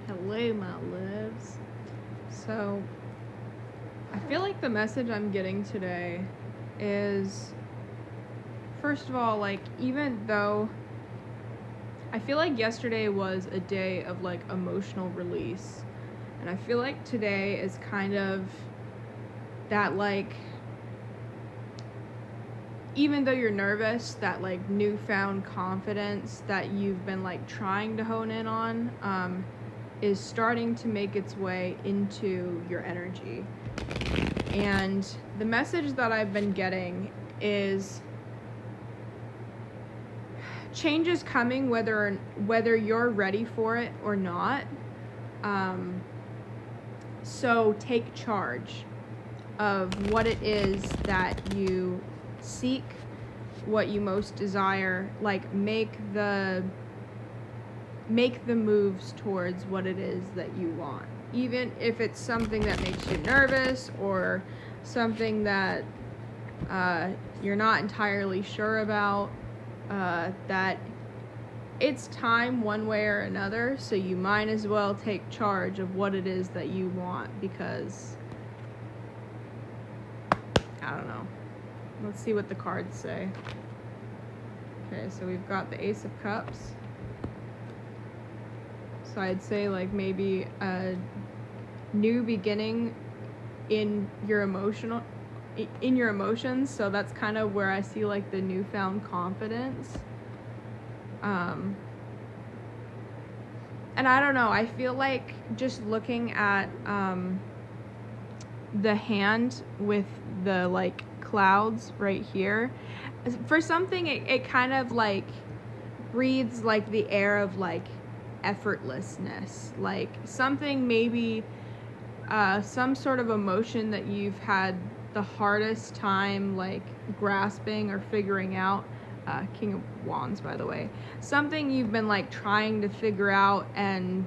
Hello, my loves. So, I feel like the message I'm getting today is, first of all, like, even though I feel like yesterday was a day of, like, emotional release, and I feel like today is kind of that, like, even though you're nervous, that, like, newfound confidence that you've been, like, trying to hone in on, is starting to make its way into your energy. And the message that I've been getting is change is coming whether you're ready for it or not. So take charge of what it is that you seek, what you most desire, like make the moves towards what it is that you want. Even if it's something that makes you nervous or something that you're not entirely sure about, that it's time one way or another, so you might as well take charge of what it is that you want, because I don't know. Let's see what the cards say. Okay, so we've got the Ace of Cups. So I'd say like maybe a new beginning in your emotions. So that's kind of where I see like the newfound confidence. And I don't know, I feel like just looking at the hand with the like clouds right here, for something it kind of like breathes like the air of like effortlessness, like something maybe some sort of emotion that you've had the hardest time like grasping or figuring out. King of Wands, by the way. Something you've been like trying to figure out and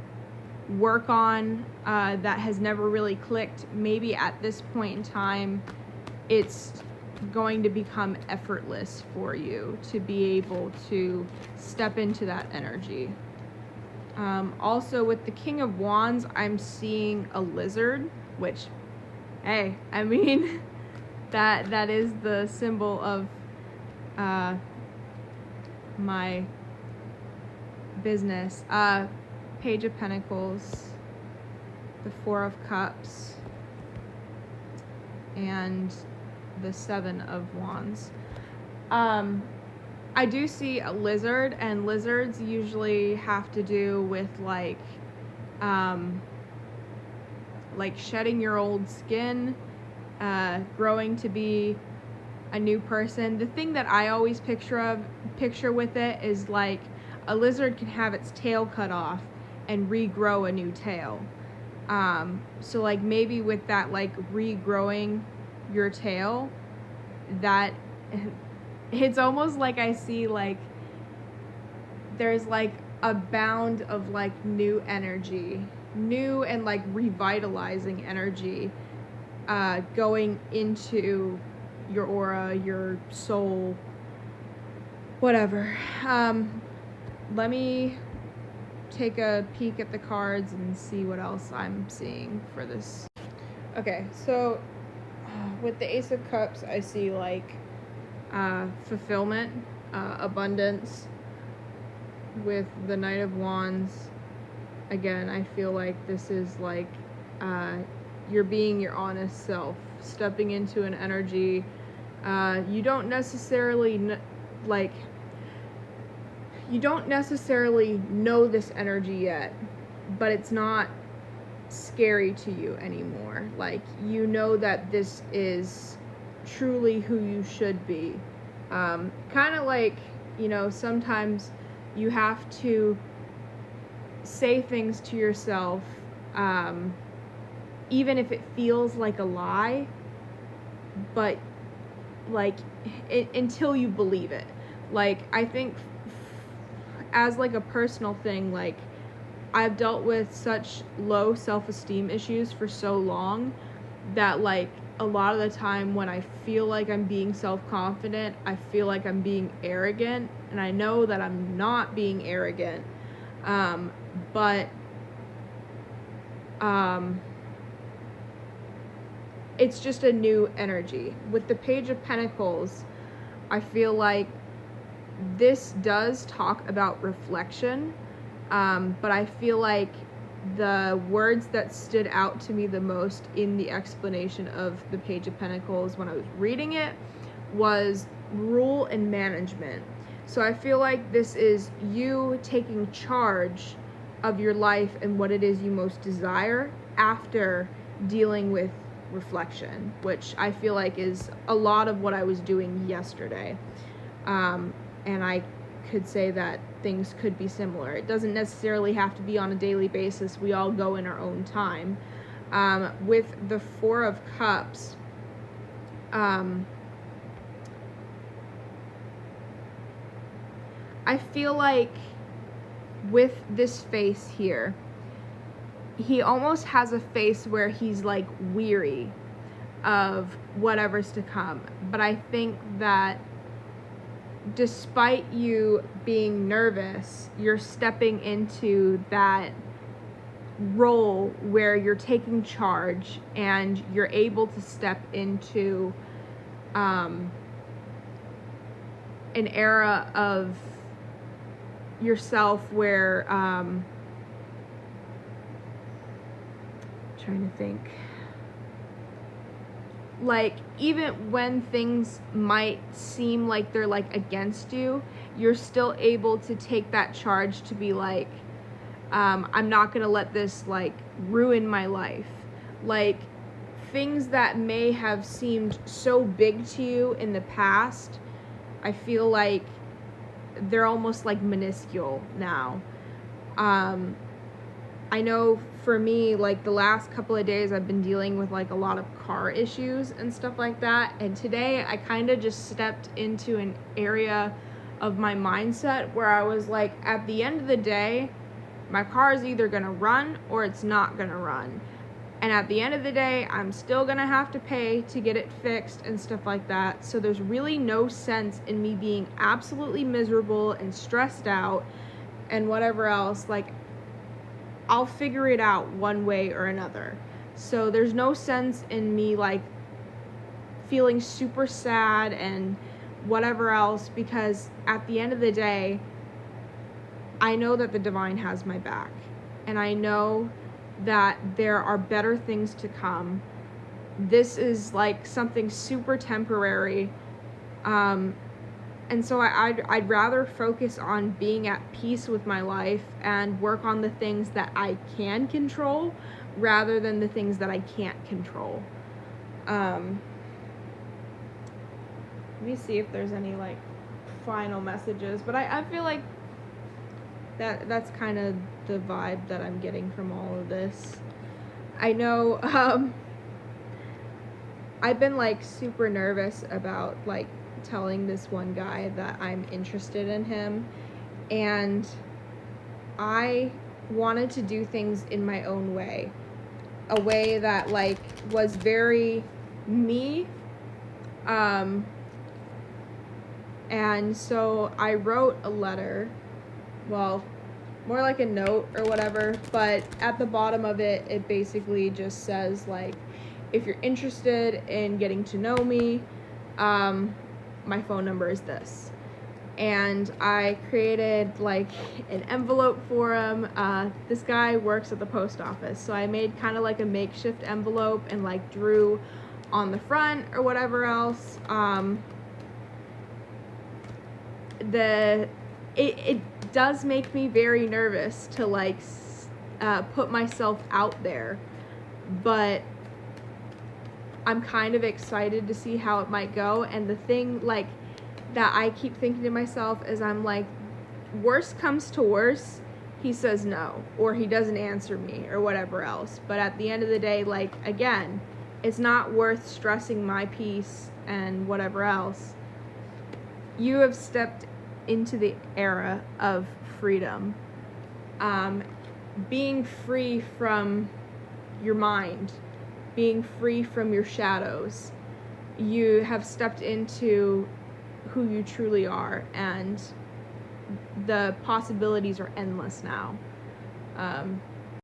work on that has never really clicked. Maybe at this point in time, it's going to become effortless for you to be able to step into that energy. Also, with the King of Wands, I'm seeing a lizard, which, hey, I mean, that is the symbol of my business. Page of Pentacles, the Four of Cups, and the Seven of Wands. I do see a lizard, and lizards usually have to do with like shedding your old skin, growing to be a new person. The thing that I always picture with it is like a lizard can have its tail cut off and regrow a new tail. So like maybe with that like regrowing your tail, that it's almost like I see like there's like a bound of like new energy, new and like revitalizing energy going into your aura, your soul, whatever. Let me take a peek at the cards and see what else I'm seeing for this. Okay, so with the Ace of Cups, I see like fulfillment, abundance. With the Knight of Wands, again, I feel like this is like you're being your honest self, stepping into an energy. You don't necessarily know this energy yet, but it's not scary to you anymore. Like, you know that this is truly who you should be. Kind of like, you know, sometimes you have to say things to yourself, even if it feels like a lie, but like until you believe it. Like, I think as like a personal thing, like I've dealt with such low self-esteem issues for so long that like a lot of the time when I feel like I'm being self-confident, I feel like I'm being arrogant, and I know that I'm not being arrogant, but it's just a new energy. With the Page of Pentacles, I feel like this does talk about reflection, but I feel like the words that stood out to me the most in the explanation of the Page of Pentacles when I was reading it was rule and management. So I feel like this is you taking charge of your life and what it is you most desire after dealing with reflection, which I feel like is a lot of what I was doing yesterday. And I could say that things could be similar. It doesn't necessarily have to be on a daily basis. We all go in our own time. With the Four of Cups, I feel like with this face here, he almost has a face where he's like weary of whatever's to come. But I think that despite you being nervous, you're stepping into that role where you're taking charge and you're able to step into an era of yourself where trying to think, like, even when things might seem like they're like against you, you're still able to take that charge to be like, I'm not gonna let this like ruin my life. Like, things that may have seemed so big to you in the past, I feel like they're almost like minuscule now. I know for me, like the last couple of days I've been dealing with like a lot of car issues and stuff like that, and today I kind of just stepped into an area of my mindset where I was like, at the end of the day, my car is either gonna run or it's not gonna run, and at the end of the day I'm still gonna have to pay to get it fixed and stuff like that. So there's really no sense in me being absolutely miserable and stressed out and whatever else. Like, I'll figure it out one way or another. So there's no sense in me like feeling super sad and whatever else, because at the end of the day, I know that the divine has my back, and I know that there are better things to come. This is like something super temporary, and so I'd rather focus on being at peace with my life and work on the things that I can control rather than the things that I can't control. Let me see if there's any like final messages, but I feel like that's kind of the vibe that I'm getting from all of this. I know I've been like super nervous about like telling this one guy that I'm interested in him, and I wanted to do things in my own way, a way that like was very me, and so I wrote a letter, well, more like a note or whatever, but at the bottom of it, it basically just says like, if you're interested in getting to know me, my phone number is this. And I created like an envelope for him. This guy works at the post office, so I made kind of like a makeshift envelope and like drew on the front or whatever else. It does make me very nervous to like put myself out there, but I'm kind of excited to see how it might go. And the thing like that I keep thinking to myself is, I'm like, worst comes to worst, he says no, or he doesn't answer me or whatever else. But at the end of the day, like, again, it's not worth stressing my peace and whatever else. You have stepped into the era of freedom, being free from your mind, being free from your shadows. You have stepped into who you truly are, and the possibilities are endless now.